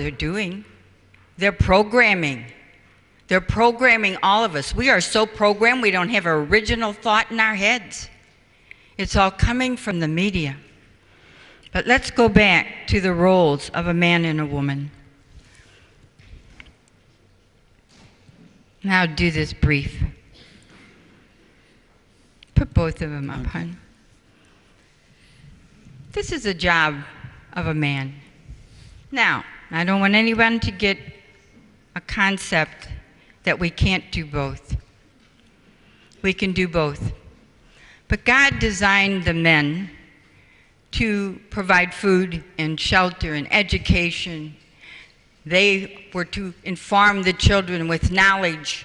they're doing. They're programming. They're programming all of us. We are so programmed we don't have an original thought in our heads. It's all coming from the media. But let's go back to the roles of a man and a woman. Now do this brief. Put both of them up, hon. This is a job of a man. Now, I don't want anyone to get a concept that we can't do both. We can do both. But God designed the men to provide food and shelter and education. They were to inform the children with knowledge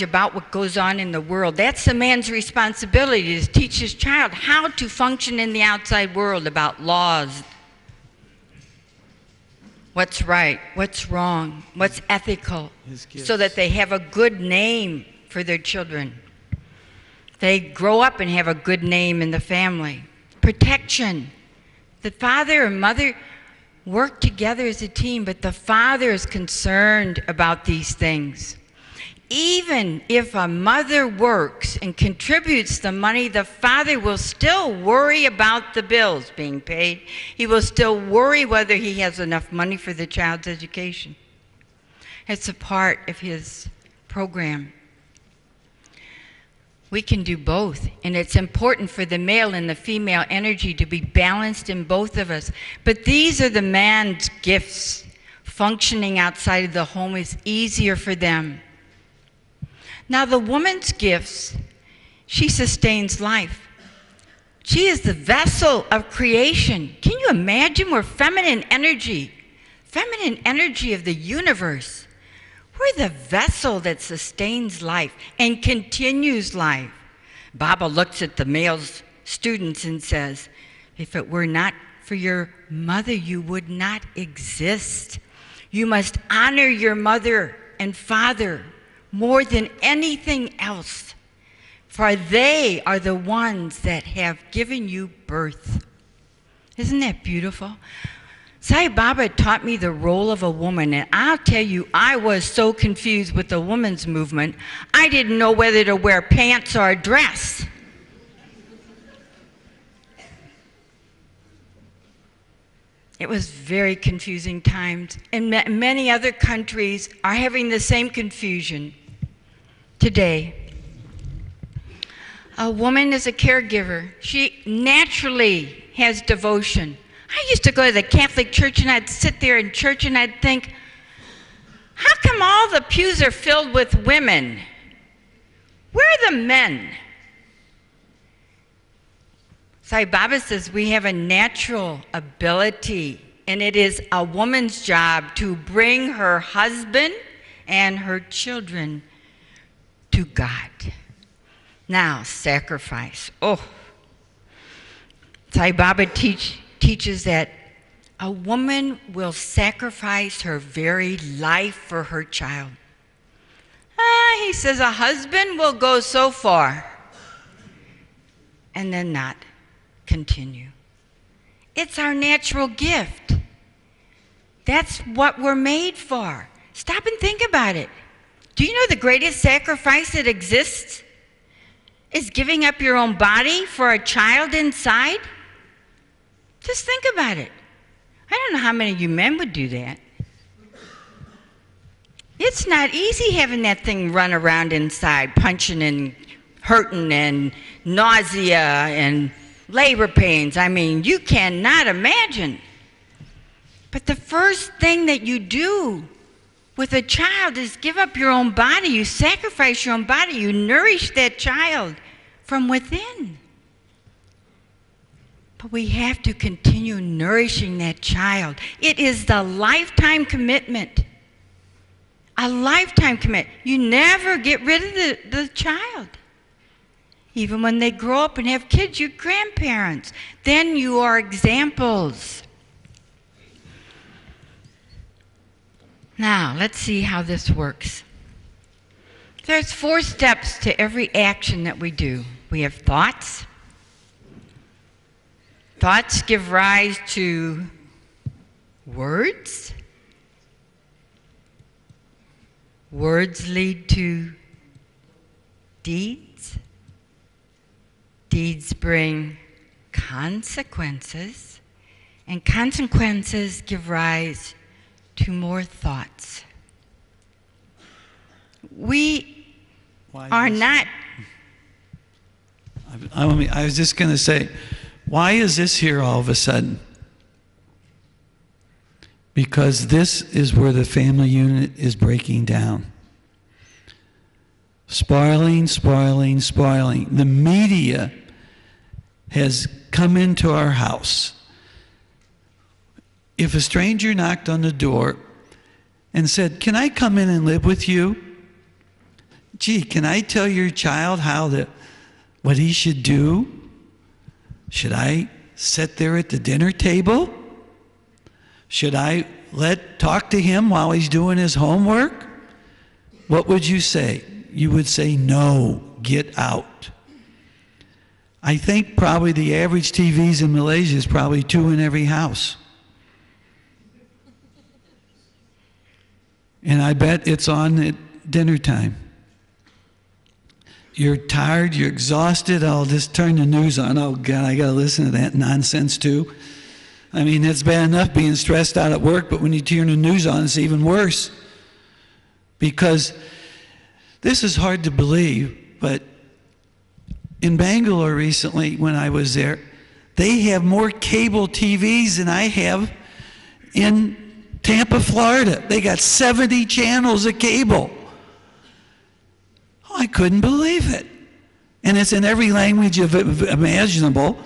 about what goes on in the world. That's the man's responsibility, to teach his child how to function in the outside world, about laws, what's right, what's wrong, what's ethical, so that they have a good name for their children. They grow up and have a good name in the family. Protection. The father and mother work together as a team, but the father is concerned about these things. Even if a mother works and contributes the money, the father will still worry about the bills being paid. He will still worry whether he has enough money for the child's education. It's a part of his program. We can do both, and it's important for the male and the female energy to be balanced in both of us. But these are the man's gifts. Functioning outside of the home is easier for them. Now the woman's gifts, she sustains life. She is the vessel of creation. Can you imagine? We're feminine energy of the universe. We're the vessel that sustains life and continues life. Baba looks at the male students and says, if it were not for your mother, you would not exist. You must honor your mother and father more than anything else, for they are the ones that have given you birth. Isn't that beautiful? Sai Baba taught me the role of a woman, and I'll tell you, I was so confused with the women's movement, I didn't know whether to wear pants or a dress. It was very confusing times, and many other countries are having the same confusion today. A woman is a caregiver. She naturally has devotion. I used to go to the Catholic Church, and I'd sit there in church and I'd think, how come all the pews are filled with women? Where are the men? Sai Baba says we have a natural ability, and it is a woman's job to bring her husband and her children to God. Now, sacrifice. Oh, Sai Baba teaches that a woman will sacrifice her very life for her child. He says a husband will go so far and then not continue. It's our natural gift. That's what we're made for. Stop and think about it. Do you know the greatest sacrifice that exists is giving up your own body for a child inside? Just think about it. I don't know how many of you men would do that. It's not easy having that thing run around inside, punching and hurting and nausea and labor pains. I mean, you cannot imagine. But the first thing that you do with a child is give up your own body. You sacrifice your own body. You nourish that child from within. But we have to continue nourishing that child. It is the lifetime commitment. A lifetime commitment. You never get rid of the child. Even when they grow up and have kids, you're grandparents. Then you are examples. Now, let's see how this works. There's 4 steps to every action that we do. We have thoughts. Thoughts give rise to words. Words lead to deeds. Deeds bring consequences, and consequences give rise to more thoughts. We are not... I was just going to say, why is this here all of a sudden? Because this is where the family unit is breaking down. Spoiling, spoiling, spoiling. The media has come into our house. If a stranger knocked on the door and said, "Can I come in and live with you? Gee, can I tell your child what he should do? Should I sit there at the dinner table? Should I talk to him while he's doing his homework?" What would you say? You would say, "No, get out." I think probably the average TVs in Malaysia is probably 2 in every house. And I bet it's on at dinner time. You're tired, you're exhausted, I'll just turn the news on. Oh God, I gotta listen to that nonsense too. I mean, it's bad enough being stressed out at work, but when you turn the news on, it's even worse. Because this is hard to believe, but in Bangalore recently, when I was there, they have more cable TVs than I have in Tampa, Florida. They got 70 channels of cable. I couldn't believe it. And it's in every language imaginable,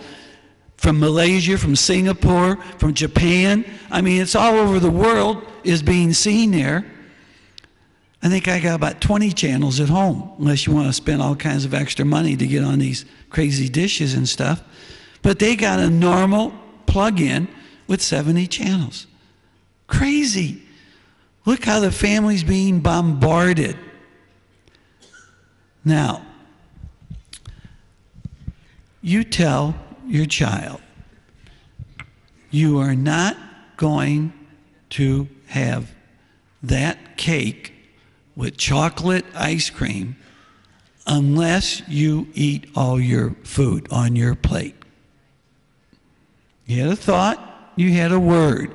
from Malaysia, from Singapore, from Japan. I mean, it's all over the world is being seen there. I think I got about 20 channels at home, unless you want to spend all kinds of extra money to get on these crazy dishes and stuff. But they got a normal plug-in with 70 channels. Crazy. Look how the family's being bombarded. Now, you tell your child, you are not going to have that cake with chocolate ice cream unless you eat all your food on your plate. You had a thought, you had a word.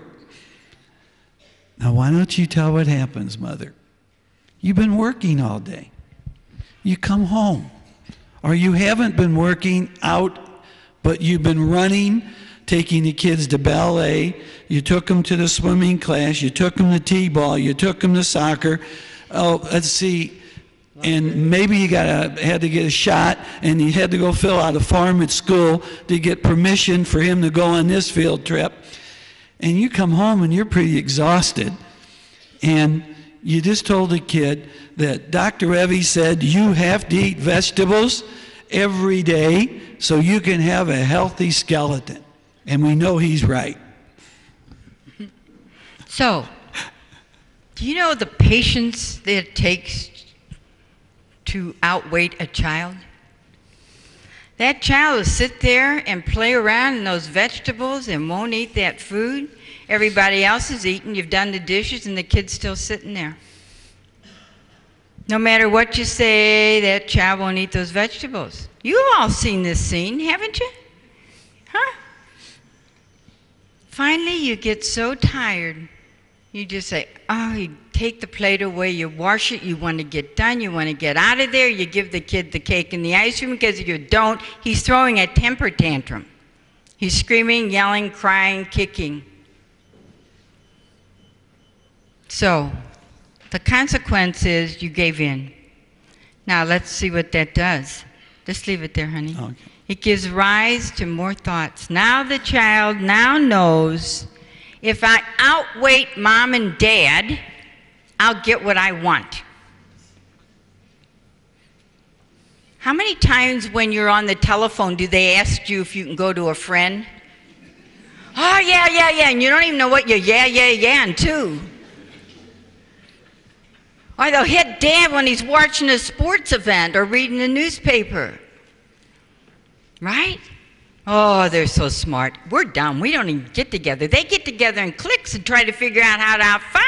Now why don't you tell what happens, mother? You've been working all day. You come home. Or you haven't been working out, but you've been running, taking the kids to ballet, you took them to the swimming class, you took them to t-ball, you took them to soccer. Oh, let's see, and maybe you had to get a shot, and you had to go fill out a form at school to get permission for him to go on this field trip. And you come home and you're pretty exhausted, and you just told the kid that Dr. Evie said you have to eat vegetables every day so you can have a healthy skeleton. And we know he's right. So, do you know the patience that it takes to outweight a child? That child will sit there and play around in those vegetables and won't eat that food. Everybody else is eating, you've done the dishes, and the kid's still sitting there. No matter what you say, that child won't eat those vegetables. You've all seen this scene, haven't you? Huh? Finally, you get so tired, you just say, oh, you take the plate away, you wash it, you want to get done, you want to get out of there, you give the kid the cake and the ice cream, because if you don't, he's throwing a temper tantrum. He's screaming, yelling, crying, kicking. So, the consequence is you gave in. Now, let's see what that does. Just leave it there, honey. Okay. It gives rise to more thoughts. Now the child now knows, if I outweight mom and dad, I'll get what I want. How many times when you're on the telephone do they ask you if you can go to a friend? Oh, yeah, and you don't even know what you're and to. Or they'll hit dad when he's watching a sports event or reading the newspaper. Right? Oh, they're so smart. We're dumb. We don't even get together. They get together in cliques and try to figure out how to outfox